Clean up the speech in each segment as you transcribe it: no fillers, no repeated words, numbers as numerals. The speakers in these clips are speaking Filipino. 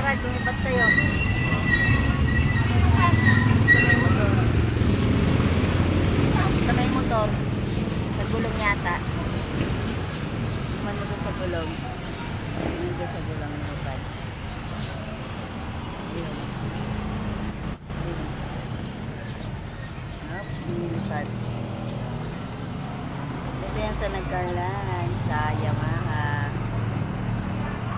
Gerard, lumipat sa'yo. Sa may motor. Sa gulong yata. Umano doon sa gulong. Yun doon sa gulong lumipad. Yun. Oops, lumipad. Ito yan sa nagkarlan sa Yamaha.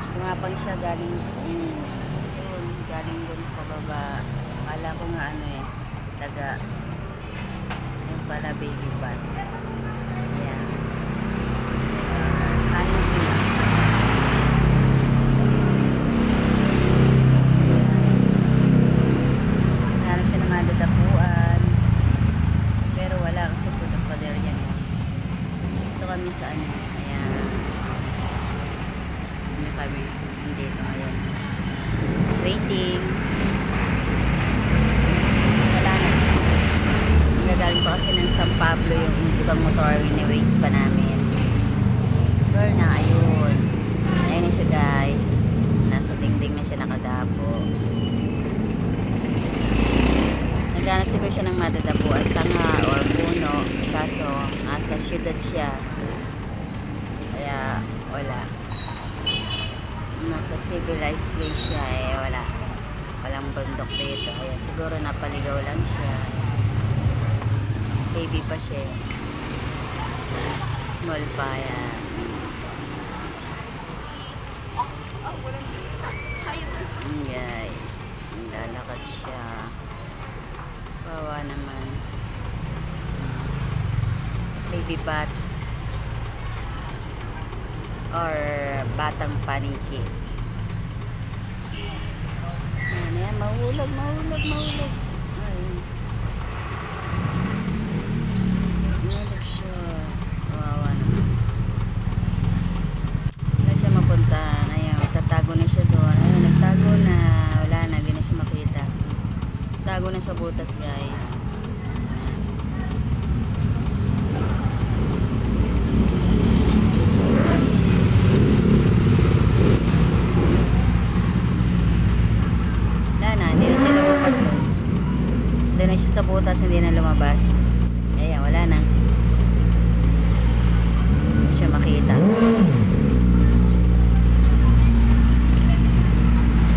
Tumapang siya galing doon, galing doon pababa. Akala ko nga ano eh, taga yung pala baby bat. Ayan. Ano yun? Hanap siya ng madadapuan. Pero wala kasi putok pa rin yan. Ito kami sa ano. Ayan. Hindi kami. Hindi ito. Ayan. Waiting. Wala na. Nagagaling pa kasi ng San Pablo yung ibang motor. Ini-wait pa namin. Pero na, ayun. Ayun na siya guys. Nasa dingding na siya nakadapo. Naghanap siguro siya ng madadapuan sanga or puno. Kaso, nasa syudad siya. Kaya, wala. Nasa civilized place siya eh, wala. Walang bundok dito. Ayan, siguro napaligaw lang siya. Baby pa siya. Small pa yan. Guys, lalakad siya. Bawa naman. Baby bat or batang panikis. Ayan, mahulog. Ayun. Mahulog siya. Kawawa naman. Wala siya mapuntahan. Ayan, tatago na siya doon. Ayun, nagtago na. Wala na, hindi na siya makita. Tago na sa butas, guys. Doon na siya sa butas, hindi na lumabas. Ayan, wala na.